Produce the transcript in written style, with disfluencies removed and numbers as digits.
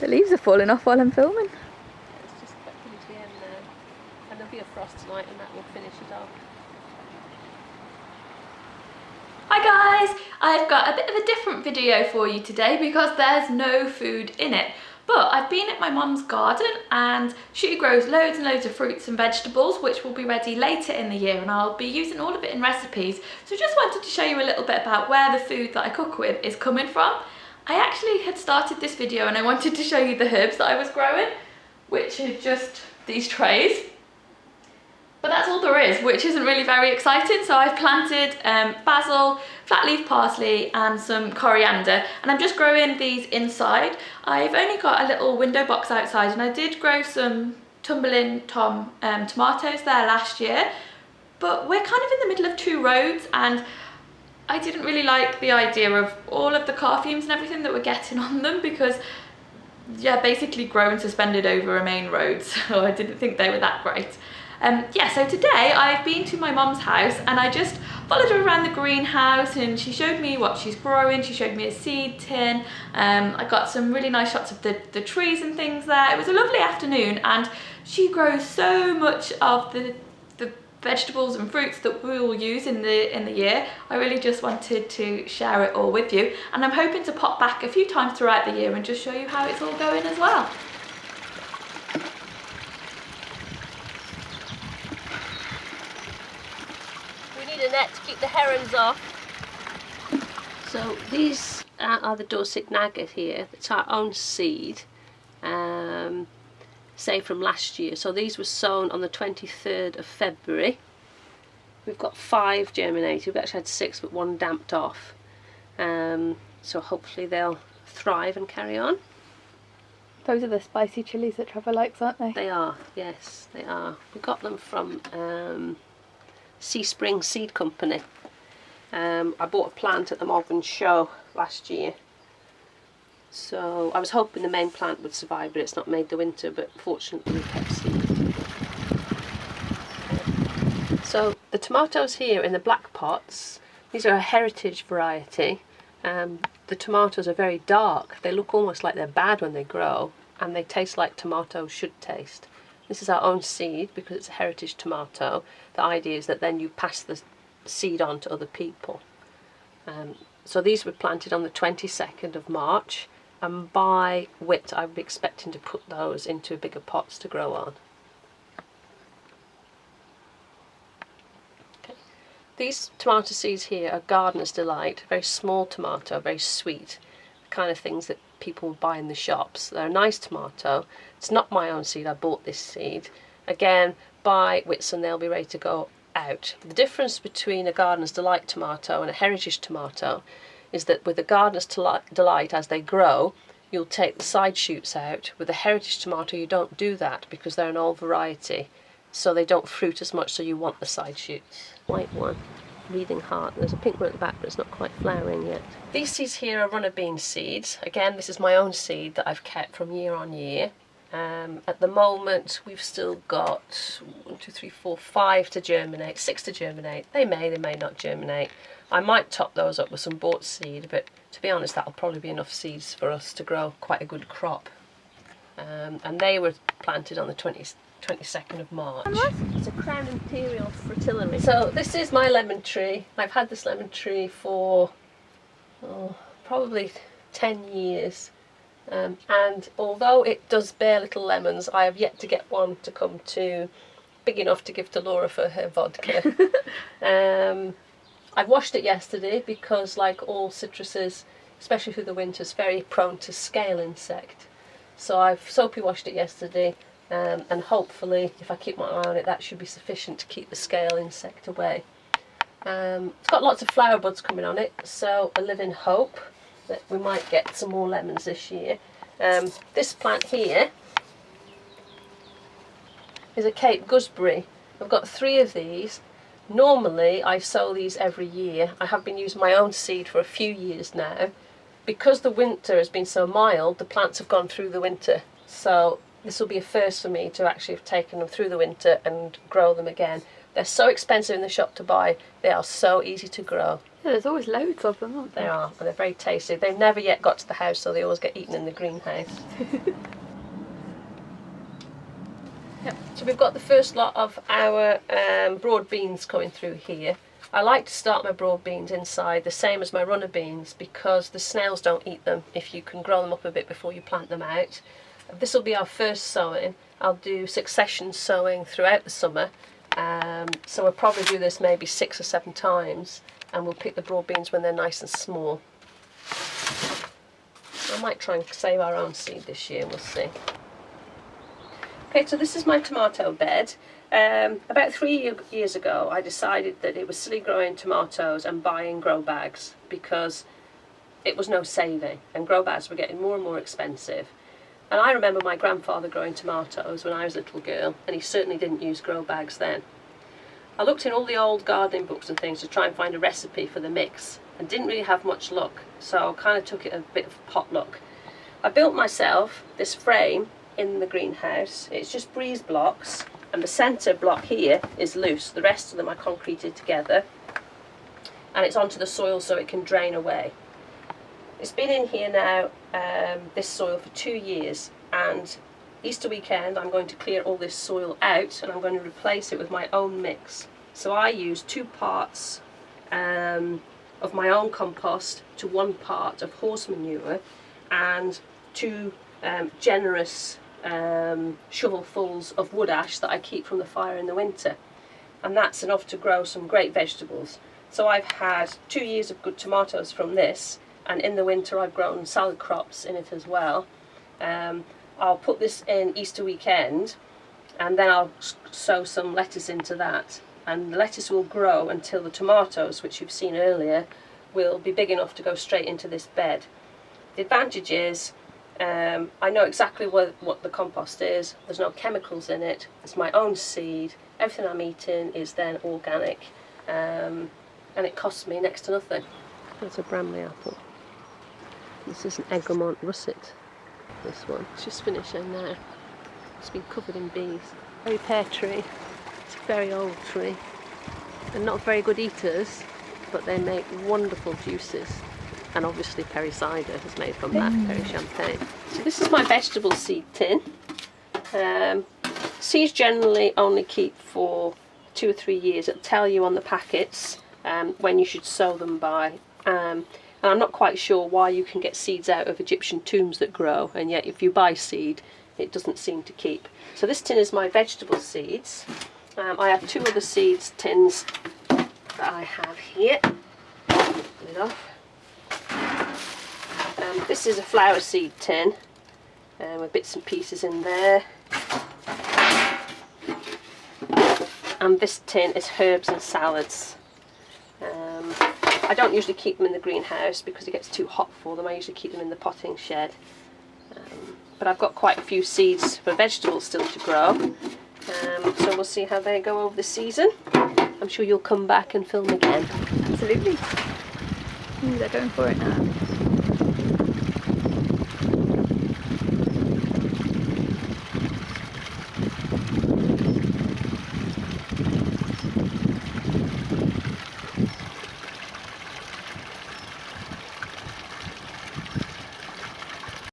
The leaves are falling off while I'm filming. It's just quite coming to the end now. And there'll be a frost tonight and that will finish it off. Hi guys! I've got a bit of a different video for you today because there's no food in it. But I've been at my mum's garden and she grows loads and loads of fruits and vegetables which will be ready later in the year, and I'll be using all of it in recipes. So just wanted to show you a little bit about where the food that I cook with is coming from. I actually had started this video and I wanted to show you the herbs that I was growing, which are just these trays. But that's all there is, which isn't really very exciting. So I've planted basil, flat leaf parsley and some coriander, and I'm just growing these inside. I've only got a little window box outside, and I did grow some Tumbling Tom tomatoes there last year, but we're kind of in the middle of two roads and I didn't really like the idea of all of the car fumes and everything that we're getting on them because yeah, basically growing suspended over a main road, so I didn't think they were that great. Yeah, so today I've been to my mum's house and I just followed her around the greenhouse and she showed me what she's growing. She showed me a seed tin. I got some really nice shots of the trees and things there. It was a lovely afternoon, and she grows so much of the vegetables and fruits that we will use in the year. I really just wanted to share it all with you, and I'm hoping to pop back a few times throughout the year and just show you how it's all going as well. A net to keep the herons off. So these are the Dorset nugget here. It's our own seed, say from last year. So these were sown on the 23rd of February. We've got 5 germinated. We've actually had 6, but 1 damped off. So hopefully they'll thrive and carry on. Those are the spicy chilies that Trevor likes, aren't they? They are, yes, they are. We got them from Sea Spring Seed Company. I bought a plant at the Malvern Show last year, so I was hoping the main plant would survive, but it's not made the winter, but fortunately we kept seed. So the tomatoes here in the black pots, these are a heritage variety. The tomatoes are very dark. They look almost like they're bad when they grow, and they taste like tomatoes should taste. This is our own seed because it's a heritage tomato. The idea is that then you pass the seed on to other people. So these were planted on the 22nd of March, and by wit I would be expecting to put those into bigger pots to grow on. Okay. These tomato seeds here are Gardener's Delight, very small tomato, very sweet, the kind of things that people buy in the shops. They're a nice tomato. It's not my own seed, I bought this seed. Again, by Whitsun they'll be ready to go out. The difference between a Gardener's Delight tomato and a heritage tomato is that with the Gardener's Delight, as they grow, you'll take the side shoots out. With a heritage tomato you don't do that because they're an old variety, so they don't fruit as much, so you want the side shoots. White one, Breathing Heart. There's a pink one at the back, but it's not quite flowering yet. These seeds here are runner bean seeds. Again, this is my own seed that I've kept from year on year. At the moment we've still got 1, 2, 3, 4, 5 to germinate, 6 to germinate. They may not germinate. I might top those up with some bought seed, but to be honest that'll probably be enough seeds for us to grow quite a good crop. And they were planted on the 22nd of March. It's a Crown Imperial Fritillary. So this is my lemon tree. I've had this lemon tree for probably 10 years. And although it does bear little lemons, I have yet to get one to come to big enough to give to Laura for her vodka. I washed it yesterday because, like all citruses, especially through the winter, it's very prone to scale insect. So I've soapy washed it yesterday, and hopefully if I keep my eye on it that should be sufficient to keep the scale insect away. It's got lots of flower buds coming on it, so I live in hope that we might get some more lemons this year. This plant here is a Cape Gooseberry. I've got 3 of these. Normally I sow these every year. I have been using my own seed for a few years now. Because the winter has been so mild, the plants have gone through the winter. So this will be a first for me to actually have taken them through the winter and grow them again. They're so expensive in the shop to buy, they are so easy to grow. Yeah, there's always loads of them, aren't there? They are, and they're very tasty. They've never yet got to the house, so they always get eaten in the greenhouse. Yep. So we've got the first lot of our broad beans coming through here. I like to start my broad beans inside, the same as my runner beans, because the snails don't eat them if you can grow them up a bit before you plant them out. This will be our first sowing. I'll do succession sowing throughout the summer, so we'll probably do this maybe 6 or 7 times, and we'll pick the broad beans when they're nice and small. I might try and save our own seed this year, we'll see. Okay, so this is my tomato bed. About 3 years ago I decided that it was silly growing tomatoes and buying grow bags because it was no saving, and grow bags were getting more and more expensive. And I remember my grandfather growing tomatoes when I was a little girl, and he certainly didn't use grow bags then. I looked in all the old gardening books and things to try and find a recipe for the mix, and didn't really have much luck, so I kind of took it a bit of potluck. I built myself this frame in the greenhouse. It's just breeze blocks, and the centre block here is loose. The rest of them are concreted together, and it's onto the soil so it can drain away. It's been in here now, this soil, for 2 years, and Easter weekend I'm going to clear all this soil out and I'm going to replace it with my own mix. So I use 2 parts of my own compost to 1 part of horse manure, and 2 generous shovelfuls of wood ash that I keep from the fire in the winter, and that's enough to grow some great vegetables. So I've had 2 years of good tomatoes from this, and in the winter I've grown salad crops in it as well. I'll put this in Easter weekend, and then I'll sow some lettuce into that, and the lettuce will grow until the tomatoes, which you've seen earlier, will be big enough to go straight into this bed. The advantage is I know exactly what the compost is. There's no chemicals in it. It's my own seed. Everything I'm eating is then organic, and it costs me next to nothing. That's a Bramley apple. This is an Egremont russet. This one. It's just finishing now. It's been covered in bees. Very pear tree. It's a very old tree. They're not very good eaters, but they make wonderful juices. And obviously perry cider is made from that, perry champagne. So this is my vegetable seed tin. Seeds generally only keep for 2 or 3 years. It'll tell you on the packets when you should sow them by. And I'm not quite sure why you can get seeds out of Egyptian tombs that grow, and yet if you buy seed it doesn't seem to keep. So this tin is my vegetable seeds. I have 2 other seeds tins that I have here. Put it off. This is a flower seed tin with bits and pieces in there. And this tin is herbs and salads. I don't usually keep them in the greenhouse because it gets too hot for them. I usually keep them in the potting shed. But I've got quite a few seeds for vegetables still to grow. So we'll see how they go over the season. I'm sure you'll come back and film again. Absolutely. Ooh, they're going for it now.